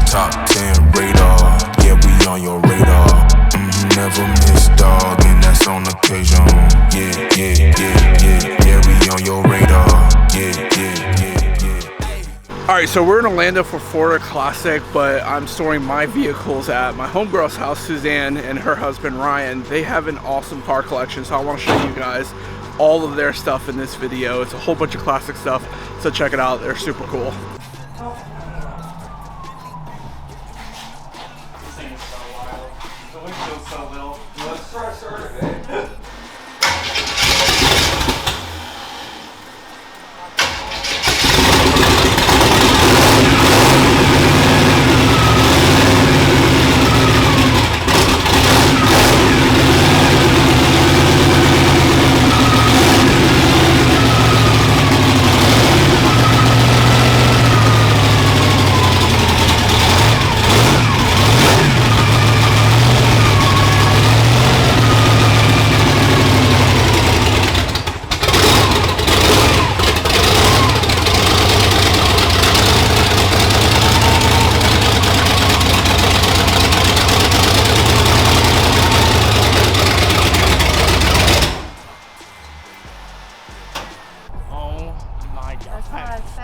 top 10 radar. Yeah, we on your radar. Never miss, dog, and that's on occasion. Yeah, yeah, yeah, yeah, yeah, we on your radar. Yeah, yeah, yeah, yeah. All right, so we're in Orlando for Florida Classic, but I'm storing my vehicles at my homegirl's house, Suzanne, and her husband, Ryan. They have an awesome car collection, so I want to show you guys all of their stuff in this video. It's a whole bunch of classic stuff, so check it out. They're super cool.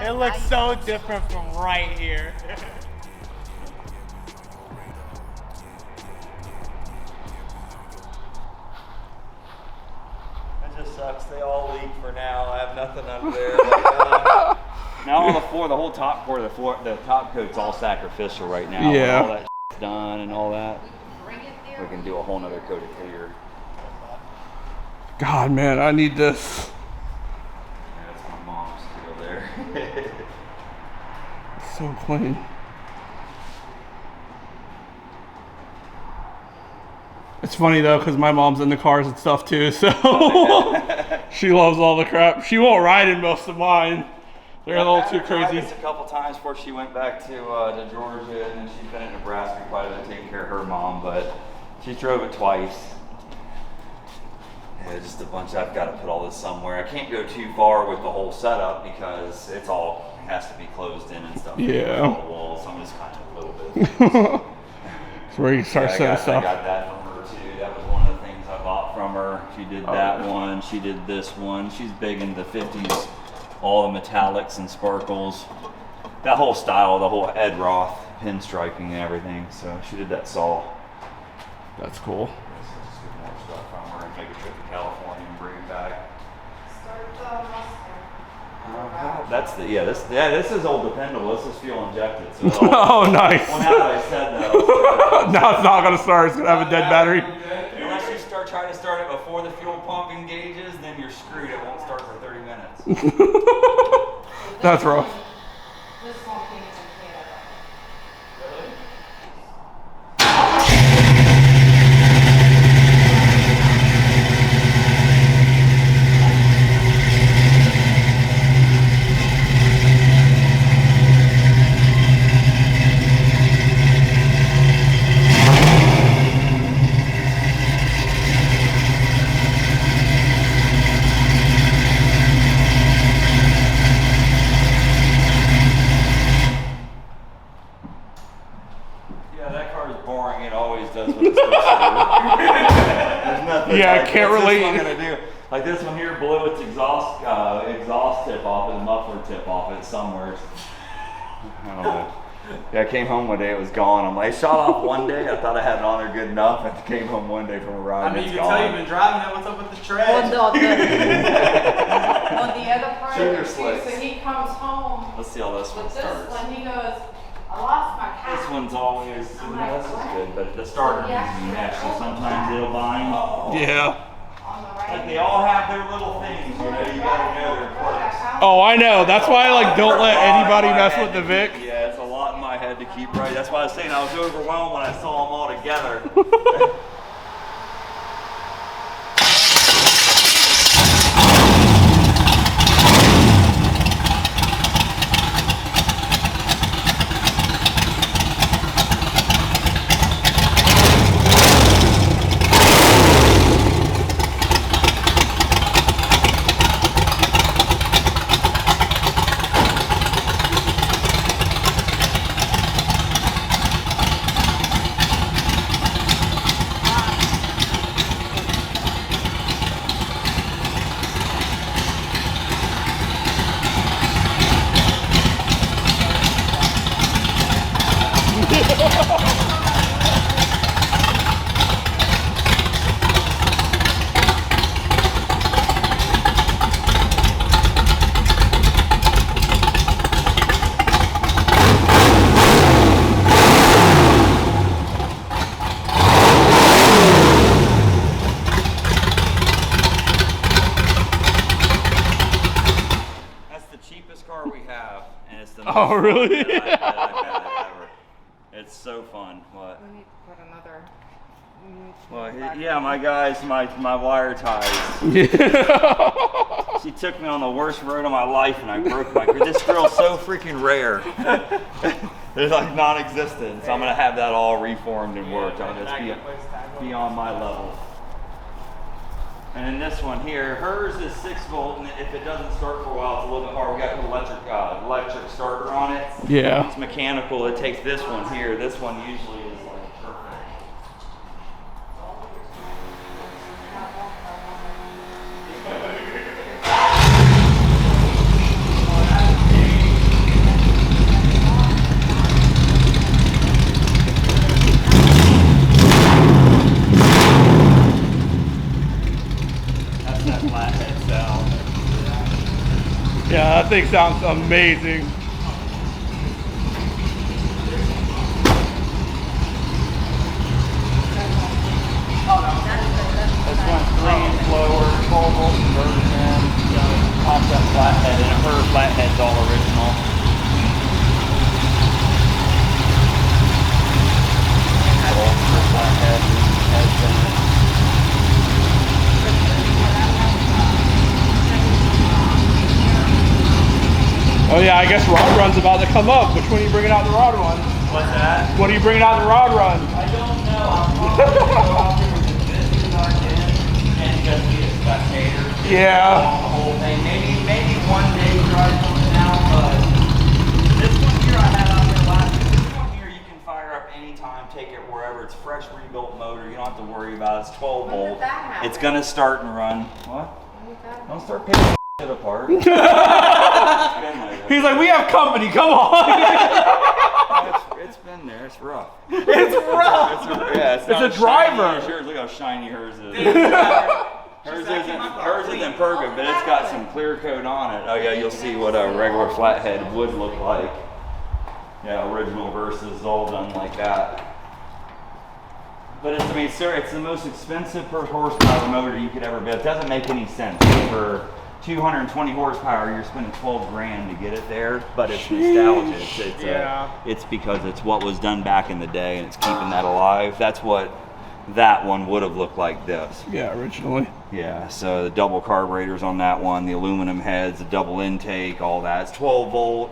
It looks so different from right here. That just sucks. They all leak for now. I have nothing under there. Now on the floor, the whole top part of the floor, the top coat's all sacrificial right now. Yeah. All that done and all that. We can do a whole nother coat of clear. God, man, I need this. That's my mom's still there. So clean. It's funny though, because my mom's into cars and stuff too, so she loves all the crap. She won't ride in most of mine. They're a little too crazy. A couple times before she went back to Georgia, and then she's been in Nebraska quite a bit taking care of her mom, but she drove it twice. Yeah, just a bunch. I've got to put all this somewhere. I can't go too far with the whole setup because it's all has to be closed in and stuff. Yeah. All the walls. So I'm just kind of a little bit. That's where you start setting stuff. I got that from her too. That was one of the things I bought from her. She did that one. She did this one. She's big into the 50s. All the metallics and sparkles. That whole style, the whole Ed Roth pinstriping and everything. So she did that saw. That's cool. Just get more stuff from her and make a trip to California and bring it back. This is old dependable. This is fuel injected. So oh, nice. Well, now that I said that, now it's not gonna start. It's gonna have a dead battery. Unless you start trying to start it before the fuel pump engages, then you're screwed. It won't start for 30 minutes. That's rough. Yeah, I can't relate. I'm gonna do like this one here blew its exhaust tip off and the muffler tip off it somewhere. I don't know. Yeah, I came home one day, it was gone. I'm like, I shot off one day. I thought I had it on there good enough, and came home one day from a ride. I mean, it's you can gone. tell you've been driving that. What's up with the tread? On the other part of the slicks. so he comes home. Let's see how this one with starts. this one, he goes, I lost my cat. This one's always, this like, is what? good, but the starter needs to be meshed, so sometimes it'll bind. Yeah. Like they all have their little things, you know, you gotta know their quirks. Oh, I know. That's why I like don't let anybody mess with the Vic. Yeah, it's a lot in my head to keep right. That's why I was saying I was overwhelmed when I saw them all together. It's the most Oh, fun really? that I've had ever. It's so fun. What? We need to put another. Well, yeah, my guys, my wire ties. Yeah. She took me on the worst road of my life, and I broke my. This grill's so freaking rare. It's like non-existent. So I'm gonna have that all reformed and worked on. It's beyond my level. And then this one here, hers is 6-volt, and if it doesn't start for a while, it's a little bit hard. We got an electric starter on it. Yeah. It's mechanical. It takes this one here. This one usually is like perfect. That's that flathead sound. Yeah, that thing sounds amazing. This one's 3 and slower, 12-volt conversion, pops that flathead, and her flathead's all original. Her flathead has been. Oh yeah, I guess rod run's about to come up. Which one are you bringing out the rod run? What's that? What are you bringing out the rod run? I don't know. I'm probably going to go out there with the business card in and just be a spectator. Yeah. The whole thing. Maybe one day try something out, but this one here I had out there last year. This one here you can fire up anytime, take it wherever. It's fresh rebuilt motor. You don't have to worry about it. It's 12 When did volt. that happen? It's gonna start and run. What? When did that happen? Don't start picking shit apart. It's been like that. He's like, we have company, come on. It's been there. It's rough. It's rough. It's not a driver. shiny as yours. Look how shiny hers is. Hers isn't perfect, but it's got some clear coat on it. Oh yeah, you'll see what a regular flathead would look like. Yeah, original versus all done like that. But it's, I mean, sir, it's the most expensive per horsepower motor you could ever build. It doesn't make any sense. For 220 horsepower, you're spending 12 grand to get it there, but it's nostalgia. It's because it's what was done back in the day, and it's keeping that alive. That's what that one would have looked like this. Yeah, originally. Yeah, so the double carburetors on that one, the aluminum heads, the double intake, all that. It's 12 volt.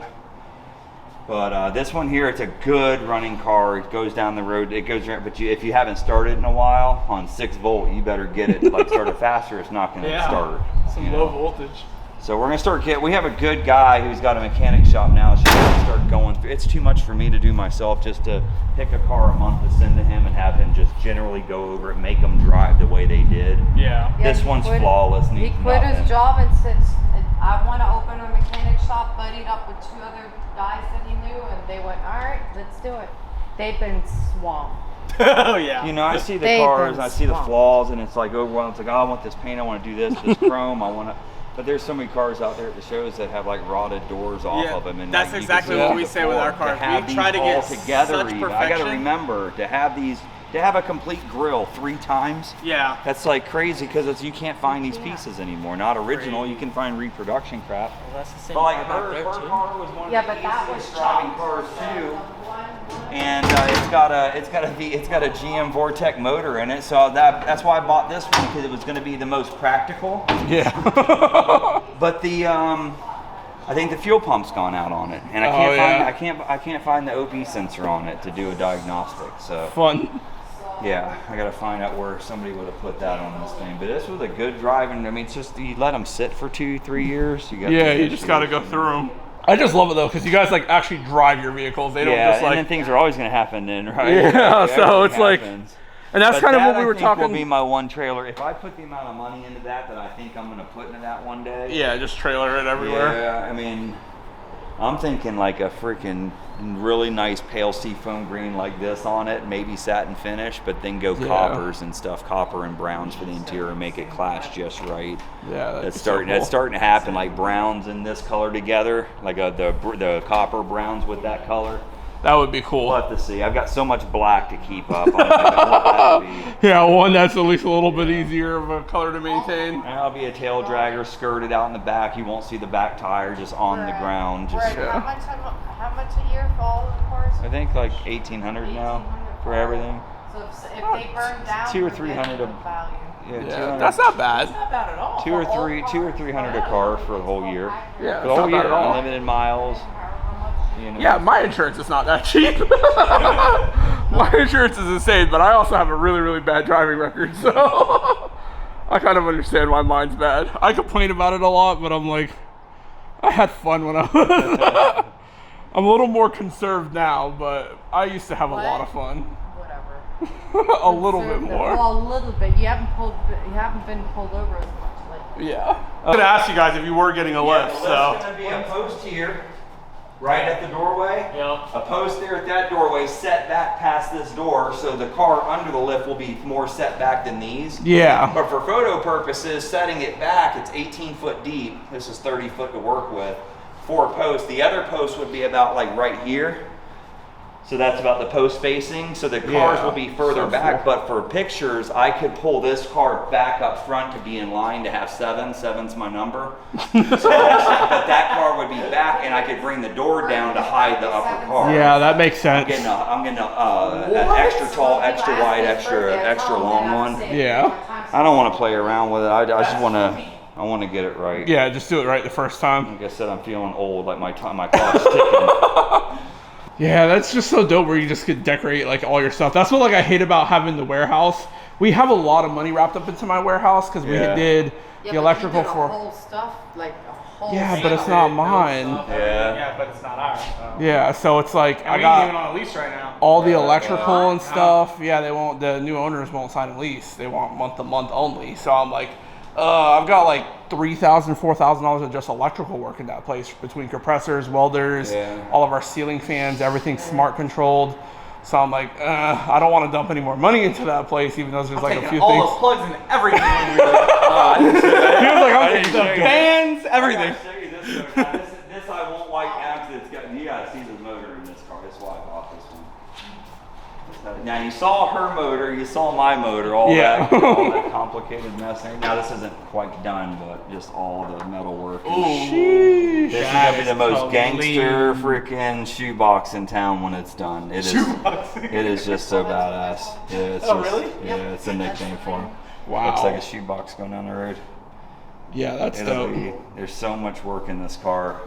But this one here, it's a good running car. It goes down the road. It goes, but if you haven't started in a while on 6 volt, you better get it. Like start it faster. It's not going to start. Some low voltage. So we're going to start we have a good guy who's got a mechanic shop now. So we're going to start going through. It's too much for me to do myself, just to pick a car a month to send to him and have him just generally go over it, make them drive the way they did. Yeah. This he one's quit- flawless. He needs quit nothing. his job and said, I want to open a mechanic shop, buddied up with 2 other guys that he knew, and they went, all right, let's do it. They've been swamped. Oh yeah. You know, I see the They've cars, been I see the swamped. flaws, and it's like overwhelmed. It's like, oh, I want this paint, I want to do this chrome, I want to. But there's so many cars out there at the shows that have like rotted doors off of them, and that's like, you exactly can what see we the say with our floor. cars. To have We these try to all get together. such Even. I got to perfection. remember to have these, to have a complete grill 3 times. Yeah. That's like crazy because you can't find these pieces anymore. Not original. You can find reproduction crap. Well, that's the same But like car her back there, too. car was one of Yeah, the but that easiest was driving cars too. And it's got a GM Vortec motor in it, so that's why I bought this one, because it was going to be the most practical. Yeah. But the I think the fuel pump's gone out on it, and I can't find the OB sensor on it to do a diagnostic. So Fun. yeah, I got to find out where somebody would have put that on this thing. But this was a good driving. I mean, it's just you let them sit for 2-3 years. You just got to go through them. I just love it though, because you guys like actually drive your vehicles. They don't just and then like. things are always going to happen then, right? Yeah, so it's like- happens. And that's But kind of that, what we I were think, will talking. be my one trailer. If I put the amount of money into that I think I'm going to put into that one day. Yeah, just trailer it everywhere. Yeah, I mean, I'm thinking like a freaking really nice pale seafoam green like this on it, maybe satin finish, but then go coppers and stuff, copper and browns for the interior, make it clash just right. Yeah, That's starting to happen, like browns and this color together, like the copper browns with that color. That would be cool. We'll have to see. I've got so much black to keep up. I don't know what that would be. Yeah, one that's at least a little bit easier of a color to maintain. And that'll be a tail dragger skirted out in the back. You won't see the back tire just on the ground. Just, How much a year for all of the cars? I think like 1,800 now for everything. So if they burn down, 200 or we're 300 getting a- value. Yeah, Yeah, 200, that's not bad. Not bad at all. 200 or 300 a car for the whole year. Yeah, For it's the whole not bad year, at all. unlimited miles. You know. Yeah, my insurance is not that cheap. My insurance is insane, but I also have a really, really bad driving record, so I kind of understand why mine's bad. I complain about it a lot, but I'm like, I had fun when I was. I'm a little more conserved now, but I used to have a lot of fun. Whatever. A little bit more. Well, a little bit. You haven't been pulled over as much lately. Yeah. I'm gonna ask you guys if you were getting a lift, There's so. going to be a post here, right at the doorway. Yeah. A post there at that doorway set back past this door, so the car under the lift will be more set back than these. Yeah. But for photo purposes, setting it back, it's 18 foot deep. This is 30 foot to work with. 4 posts. The other post would be about like right here. So that's about the post spacing. So the cars will be further back, but for pictures, I could pull this car back up front to be in line to have 7. 7's my number. But that car would be back, and I could bring the door down to hide the upper car. Yeah, that makes sense. I'm getting an extra tall, extra wide, extra long one. Yeah. I don't want to play around with it. I just want to. I want to get it right. Yeah, just do it right the first time. Like I said, I'm feeling old. Like my clock's ticking. Yeah, that's just so dope where you just could decorate like all your stuff. That's what like I hate about having the warehouse. We have a lot of money wrapped up into my warehouse because we did the electrical for. Whole stuff, like a whole. Yeah, but it's not mine. Yeah, but it's not ours. So. Yeah, so it's like I We ain't got even on a lease right now. all the electrical and stuff. Yeah, they won't. The new owners won't sign a lease. They want month to month only. So I'm like, I've got like $3,000, $4,000 of just electrical work in that place between compressors, welders, all of our ceiling fans, everything's smart controlled. So I'm like, I don't want to dump any more money into that place, even though there's like a few all things. the plugs and everything. He was like, I'm The fans, everything. This I won't like now because you gotta see the motor in this car. That's why I bought this one. Now you saw her motor, you saw my motor, all that complicated mess there. Now this isn't quite done, but just all the metal work. Sheesh. This is gonna be the most gangster freaking shoebox in town when it's done. It is. It is just so badass. Yeah, it's really? Yeah, it's a nickname for him. Wow. Looks like a shoebox going down the road. Yeah, that's dope. There's so much work in this car.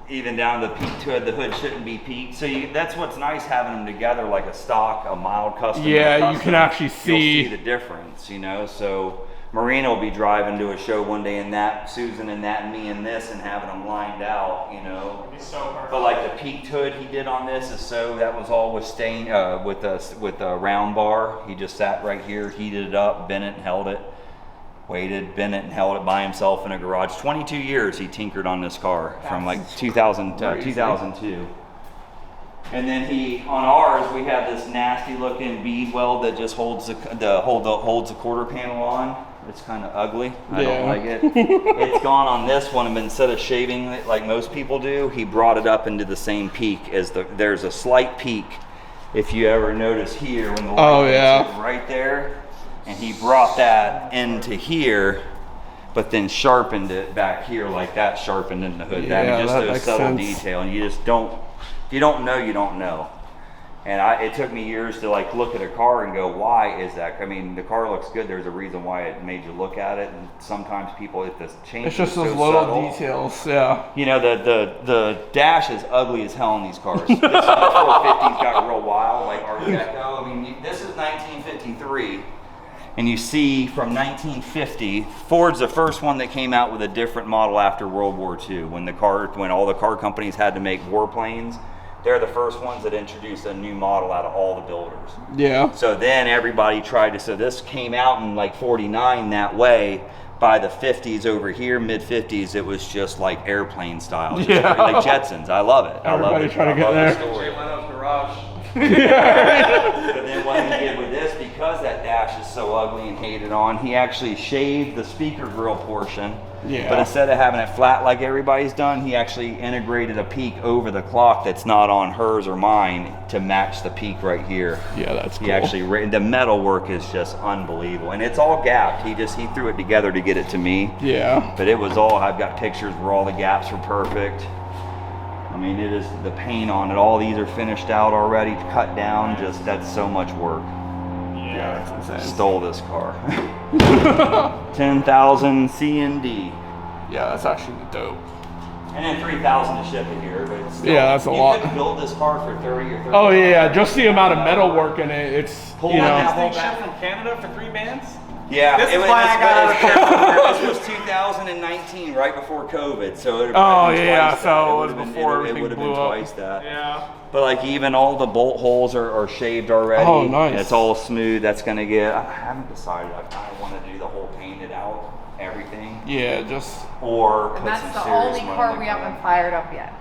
Even down to the peak to it, the hood shouldn't be peaked. So that's what's nice having them together, like a stock, a mild custom. Yeah, you can actually see. You'll see the difference, you know. So Marina will be driving to a show one day in that, Susan in that, and me in this, and having them lined out, you know. It'd be so perfect. But like the peaked hood he did on this is that was all with stain with a round bar. He just sat right here, heated it up, bent it, and held it. Waited, bent it, and held it by himself in a garage. 22 years he tinkered on this car from like 2002. And then on ours, we have this nasty looking bead weld that just holds the quarter panel on. It's kind of ugly. I don't like it. It's gone on this one, and instead of shaving it like most people do, he brought it up into the same peak as there's a slight peak. If you ever notice here when the light is right there. And he brought that into here, but then sharpened it back here like that, sharpened in the hood. Yeah, just that those makes subtle sense. detail, and you just don't. If you don't know, you don't know. And it took me years to like look at a car and go, why is that? I mean, the car looks good. There's a reason why it made you look at it. And sometimes people, if this change It's just is those so little subtle, details, yeah. You know, the dash is ugly as hell in these cars. This 450's got real wild, like Art Deco. I mean, this is 1953. And you see from 1950, Ford's the first one that came out with a different model after World War II. When all the car companies had to make warplanes, they're the first ones that introduced a new model out of all the builders. Yeah. So then everybody so this came out in like 49 that way. By the 50s over here, mid 50s, it was just like airplane style. Just like Jetsons. I love it. Everybody trying to get there. Leno's garage. But then what he did with this, because that dash is so ugly and hated on, he actually shaved the speaker grill portion. Yeah. But instead of having it flat like everybody's done, he actually integrated a peak over the clock that's not on hers or mine to match the peak right here. Yeah, that's cool. He actually, the metal work is just unbelievable. And it's all gapped. He threw it together to get it to me. Yeah. But it was all, I've got pictures where all the gaps were perfect. I mean, it is the paint on it. All these are finished out already, cut down. Just, that's so much work. Yeah, that's insane. Stole this car. 10,000 C&D. Yeah, that's actually dope. And then 3,000 to ship it here, but it's still, Yeah, that's a lot. You could build this car for 30 or 30. Oh yeah, just the amount of metal work in it. It's Pull you on know. that Thing shipped from Canada for 3 bands? Yeah, This is why I got this was 2019, right before COVID. So it Oh yeah, so it was before it everything would have blew been up. twice that. Yeah. But like even all the bolt holes are shaved already. Oh, nice. It's all smooth. That's gonna get. I haven't decided. I kind of want to do the whole painted out everything, Yeah, just or put And that's some the serious only money car in we the haven't fired up yet.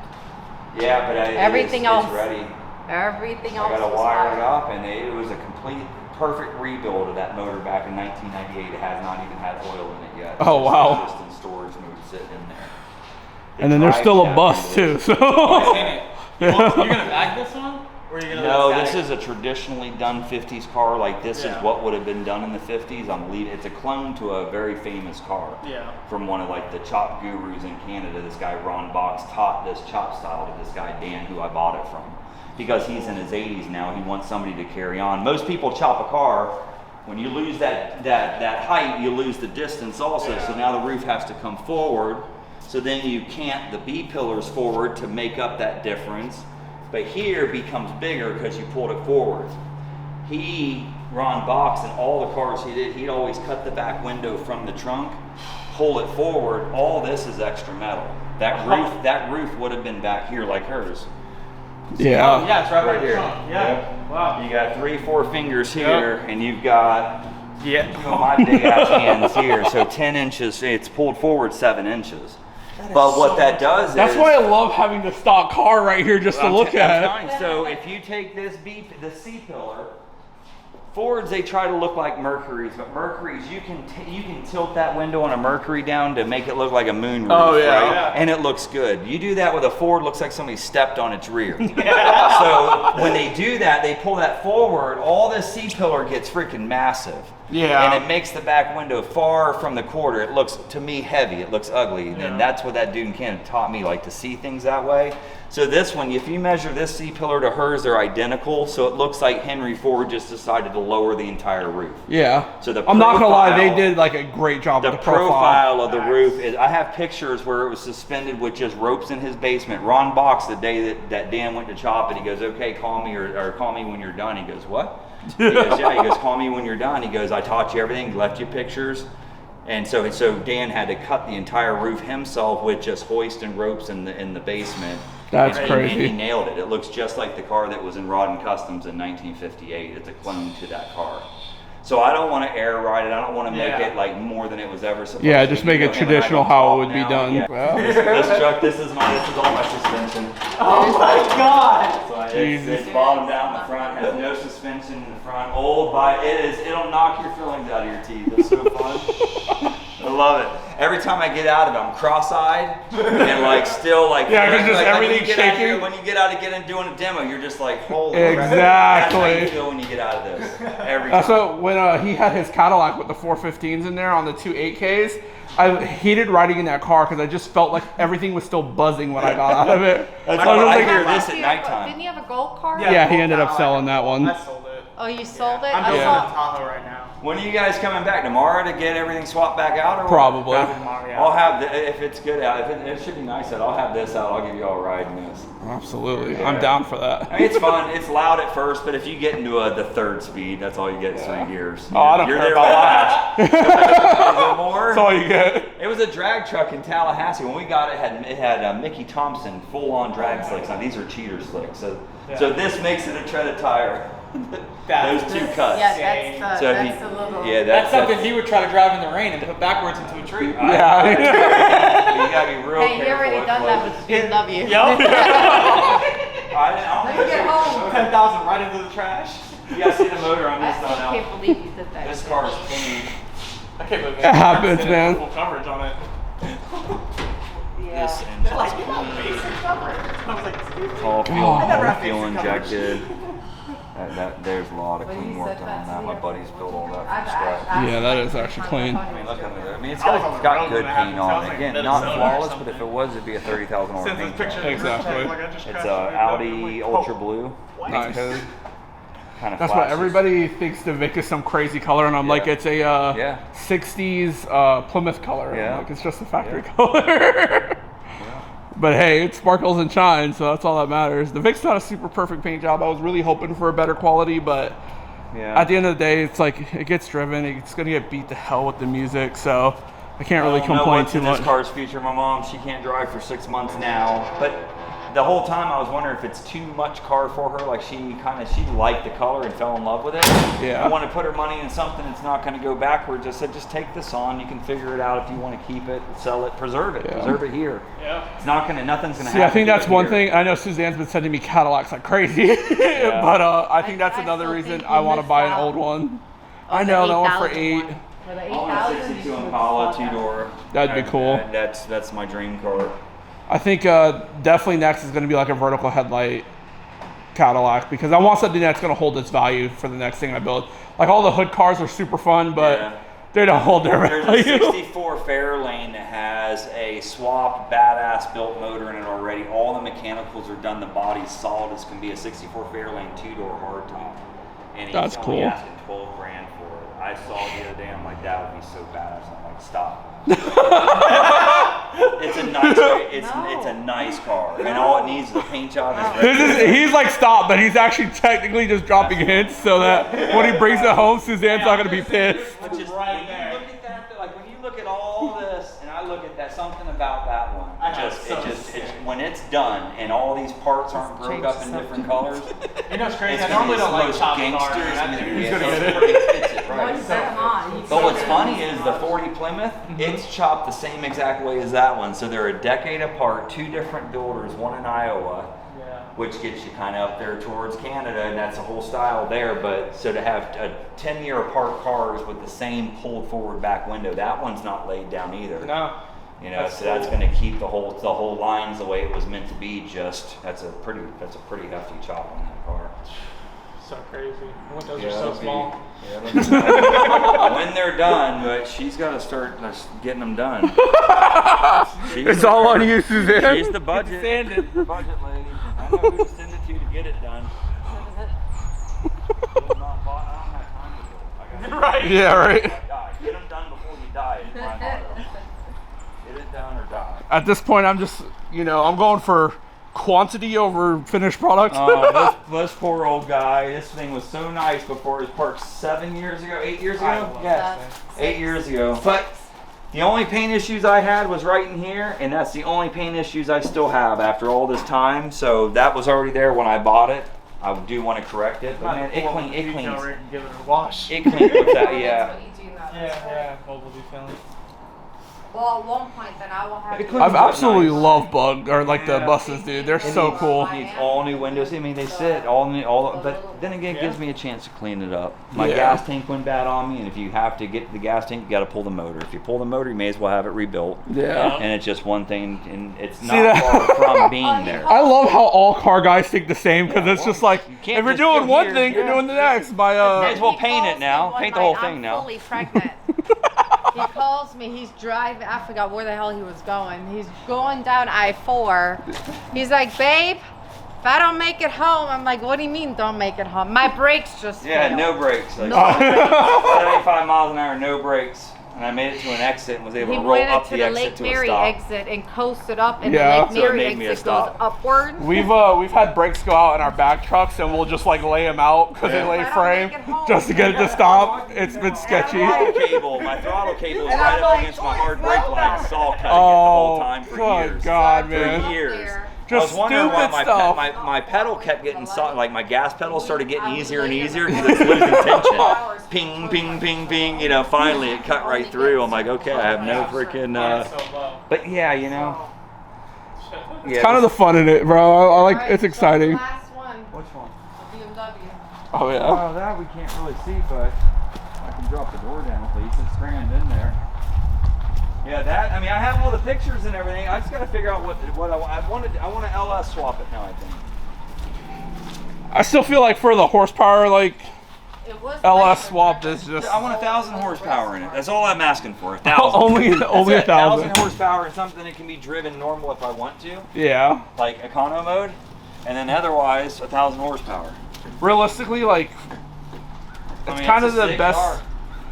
Yeah, but Everything it's else- ready. Everything I else got to was wire it fired. up, and it was a complete, perfect rebuild of that motor back in 1998. It has not even had oil in it yet. Oh, It's wow. just in storage mode sitting in there. and then there's still a bus too. So You're gonna back this one? Or are you gonna No, let it this static? is a traditionally done 50s car. Like this is Yeah. what would have been done in the 50s. I'm leaving. It's a clone to a very famous car. Yeah. From one of like the chop gurus in Canada. This guy Ron Box taught this chop style to this guy Dan, who I bought it from, because he's in his 80s now. He wants somebody to carry on. Most people chop a car. When you lose that height, you lose the distance also. So now the roof has to come forward. So then you can't the B pillars forward to make up that difference. But here becomes bigger because you pulled it forward. Ron Box, and all the cars he did, he'd always cut the back window from the trunk, pull it forward. All this is extra metal. That roof would have been back here like hers. yeah. Yeah, it's right Right here. here. Yeah. Yep. Wow. You got 3-4 fingers here, and you've got Yeah. my big ass hands here. So 10 inches, it's pulled forward 7 inches. But what that does is... That's why I love having the stock car right here just to look I'm at. telling you, so if you take this the C pillar, Fords, they try to look like Mercuries, but Mercuries, you can tilt that window on a Mercury down to make it look like a moon roof, Oh, yeah. right? Yeah. And it looks good. You do that with a Ford, looks like somebody stepped on its rear. So when they do that, they pull that forward, all this C pillar gets freaking massive. Yeah. And it makes the back window far from the quarter. It looks, to me, heavy. It looks ugly. And that's what that dude in Canada taught me, like to see things that way. So this one, if you measure this C pillar to hers, they're identical. So it looks like Henry Ford just decided to lower the entire roof. Yeah. So the I'm not gonna lie, they profile- did like a great job The with the profile. profile of the roof is, I have pictures where it was suspended with just ropes in his basement. Ron Box, the day that Dan went to chop it, he goes, okay, call me or call me when you're done. He goes, what? He goes, yeah, he goes, call me when you're done. He goes, I taught you everything, left you pictures. And so Dan had to cut the entire roof himself with just hoist and ropes in the basement. That's And crazy. he nailed it. It looks just like the car that was in Rod and Customs in 1958. It's a clone to that car. So I don't want to air ride it. I don't want to make it like more than it was ever supposed to. Yeah, just make it You know, him and I traditional don't how it talk would be now. done. Yeah. Wow. This truck, this is all my suspension. Oh my god! So Jesus. it's bottomed out in the front, has no suspension in the front. It'll knock your fillings out of your teeth. It's so fun. I love it. Every time I get out of it, I'm cross-eyed and like still like Yeah, 'cause just like, when you everything's get out here- shaking. when you get out of getting doing a demo, you're just like holy crap. Exactly. That's how you feel when you get out of this. Every That's time. what when he had his Cadillac with the 415s in there on the two 8Ks. I hated riding in that car because I just felt like everything was still buzzing when I got out of it. That's I was why I like, hear Didn't this you at have- nighttime. Didn't you have a gold car? Yeah, he ended up selling that one. I sold it. Oh, you sold it? I'm I building saw. a Tahoe right now. When are you guys coming back tomorrow to get everything swapped back out, or what? Probably. Tomorrow, yeah. I'll have if it's good out. If it should be nice out. I'll have this out. I'll give you all a ride in this. Absolutely. I'm down for that. I mean, it's fun. It's loud at first, but if you get into the third speed, that's all you get is 3 gears. Oh, I don't You're care there about to watch. Is there more? That's all you get. It was a drag truck in Tallahassee. When we got it, it had Mickey Thompson full-on drag slicks. Now these are cheater slicks, so this makes it a treaded tire. Those two cuts. Yeah, that's So if that's you- a little. yeah, That's something he would try to drive in the rain and put backwards into a tree. Yeah. You gotta be real Hey, careful. he already with done what- that with BMW. Yup. I don't Let me get home. 10,000 right into the trash. Yeah, I see the motor on this I now. can't believe you did that. This car is clean. I can't believe It happens, man. Full coverage on it. Yeah. This engine's all fuel injected. There's a lot of clean work done on that. My buddies built all that from scratch. Yeah, that is actually clean. I mean, look under there. I mean, it's got good paint on it. Again, not flawless, but if it was, it'd be a $30,000 paint job. Exactly. It's a Audi Ultra Blue paint Nice. code. Kind of That's what everybody thinks the Vic is some crazy color, and I'm like, it's a 60s Plymouth color. Yeah. Like, it's just a factory color. But hey, it sparkles and shines, so that's all that matters. The Vic's not a super perfect paint job. I was really hoping for a better quality, but at the end of the day, it's like it gets driven. It's gonna get beat to hell with the music, so I can't really complain too much. This car's future. My mom, she can't drive for 6 months now, but the whole time I was wondering if it's too much car for her. Like she liked the color and fell in love with it. Yeah. I want to put her money in something that's not going to go backwards. I said, just take this on. You can figure it out if you want to keep it, sell it, preserve it, preserve it here. Yeah. It's not going to, nothing's going to See, happen. I think that's one here. thing. I know Suzanne's been sending me Cadillacs like crazy, but I think that's another reason I want to buy an old one. I know that one for $8,000. For the I want a 62 Impala two-door. That'd be cool. That's my dream car. I think definitely next is going to be like a vertical headlight Cadillac, because I want something that's going to hold its value for the next thing I build. Like all the hood cars are super fun, but they don't hold their value. There's a 64 Fairlane that has a swap badass built motor in it already. All the mechanicals are done. The body's solid as can be. A 64 Fairlane two-door hardtop. And he's only asking $12 grand for it. I saw it the other day. I'm like, that would be so badass. I'm like, stop. It's a nice car. It's a nice car, and all it needs is a paint job. He's like, stop, but he's actually technically just dropping hints so that when he brings it home, Suzanne's not going to be pissed. But just when you look at that, like when you look at all this, and I look at that, something about that one, when it's done and all these parts aren't broke up in different colors. You know, it's crazy. I normally don't like chopped cars. He's gonna get it. But what's funny is the 40 Plymouth, it's chopped the same exact way as that one. So they're a decade apart, two different builders, one in Iowa, which gets you kind of up there towards Canada, and that's a whole style there. But so to have 10-year apart cars with the same pulled forward back window, that one's not laid down either. No. You know, that's going to keep the whole lines the way it was meant to be. That's a pretty hefty chop on that car. So crazy. Windows are so small. When they're done, but she's got to start getting them done. It's all on you, Suzanne. She's the budget. The budget lady. I know who to send it to get it done. Right. Yeah, right. Get them done before you die. Is my motto. Get it done or die. At this point, I'm just, I'm going for quantity over finished product. This poor old guy. This thing was so nice before it was parked 8 years ago. Yes, 8 years ago. But the only paint issues I had was right in here, and that's the only paint issues I still have after all this time. So that was already there when I bought it. I do want to correct it, but man, it cleans. Give it a wash. It cleans with that, yeah. Mobile detailing. Well, at one point, then I will have. I've absolutely loved the buses, dude. They're so cool. It needs all new windows. I mean, they sit all new, but then again, it gives me a chance to clean it up. My gas tank went bad on me, and if you have to get to the gas tank, you got to pull the motor. If you pull the motor, you may as well have it rebuilt. Yeah. And it's just one thing, and it's not far from being there. I love how all car guys think the same, because it's just like, if you're doing one thing, you're doing the next. May as well paint it now. Paint the whole thing now. I'm fully pregnant. He calls me, he's driving, I forgot where the hell he was going. He's going down I-4. He's like, babe, if I don't make it home, I'm like, what do you mean don't make it home? My brakes just failed. No brakes. Like 75 miles an hour, no brakes. And I made it to an exit and was able to roll up the exit to a stop. He went to the Lake Mary exit and coasted up, and the Lake Mary exit goes upward. We've had brakes go out in our back trucks, and we'll just like lay them out because they lay frame just to get it to stop. It's been sketchy. My throttle cable is right up against my hard brake line. Saw cutting it the whole time for years. Oh God, man! For years. Just I was wondering why stuff. my pedal kept getting like my gas pedal started getting easier and easier because it's losing tension. Ping, ping, ping, ping. Finally it cut right through. I'm like, okay, I have no freaking. But yeah, It's kind of the fun in it, bro. I like. It's exciting. Last one. Which one? BMW. Oh yeah. Oh, that we can't really see, but I can drop the door down at least. It's crammed in there. Yeah, that. I mean, I have all the pictures and everything. I just got to figure out what I want. I want to LS swap it now. I think. I still feel like for the horsepower, like It was LS swapped is just I want 1,000 horsepower in it. That's all I'm asking for. 1,000. only That's it, 1,000. horsepower and something that can be driven normal if I want to, Yeah. like econo mode, and then otherwise 1,000 horsepower. Realistically, like it's kind of the sick best.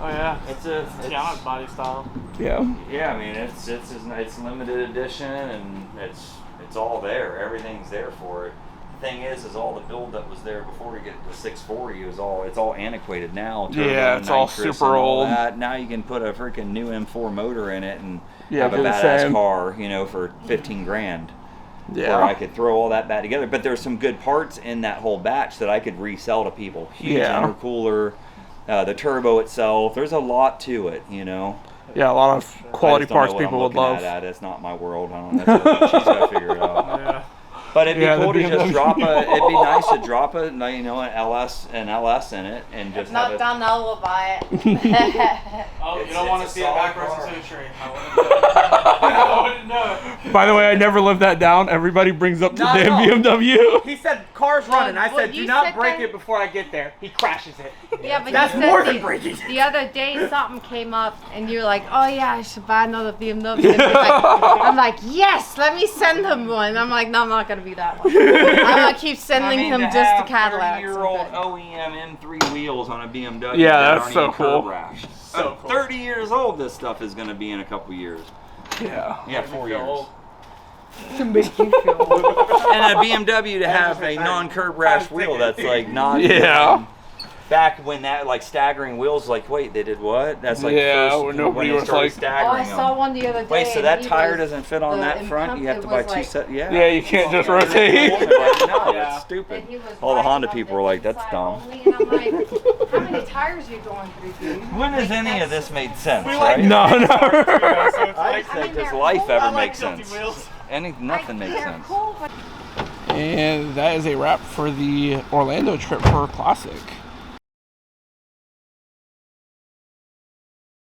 Oh yeah. It's Tiana's body style. Yeah. Yeah, I mean it's limited edition and it's all there. Everything's there for it. The thing is all the build that was there before we get the 640 it's all antiquated now. Yeah, it's all nitrous super and all old. that. Now you can put a freaking new M4 motor in it and Yeah, have a do the badass same. car, for 15 grand. Yeah. Where I could throw all that back together. But there's some good parts in that whole batch that I could resell to people. Huge Yeah. intercooler, the turbo itself. There's a lot to it, Yeah, a lot of quality I just don't know parts what people I'm would looking love. At. It's not my world. I don't know. She's got to figure it out. Yeah. But it'd be Yeah, the cool to just BMW. drop it'd be nice to drop an LS in it and just have Not it. done, I'll buy it. Oh, It's- you don't want to it's a see it solid backwards car. into a tree. I wouldn't know. By the way, I never lived that down. Everybody brings up the Not at damn all. BMW. He said car's running. I well, said you do not said break that- it before I get there. He crashes it. Yeah, but That's you said more than breaking. The other day something came up and you're like, oh yeah, I should buy another BMW. And you're like, I'm like, yes, let me send him one. I'm like, no, I'm not gonna be that one. I'm gonna keep sending him just the Cadillacs. 30-year-old I'm good. OEM M3 wheels on a BMW. Yeah, that that's aren't so even cool. curb rash. So cool. 30 years old. This stuff is going to be in a couple years. Yeah. Yeah, 4 years. old. To make you feel old. And a BMW to have a non-curb rash wheel that's like not. Yeah. Back when that like staggering wheels, like wait, they did what? That's like Yeah, first, when nobody they was started like- Oh, staggering I saw them. one the other day. Wait, so and that he tire was- doesn't fit on the that front? You have to buy it was two like- sets. Yeah. Yeah, you can't just Well, rotate. no, Yeah. that's stupid. and he was All the riding Honda up people the were like, that's inside dumb. only, and I'm like, how many tires are you going through, dude? When has any of this made sense, We right? like No, no. So it's I like, just think, mean, does they're life cool. ever I make like guilty sense? wheels. Nothing makes They're sense. cool, but And that is a wrap for the Orlando trip for Classic.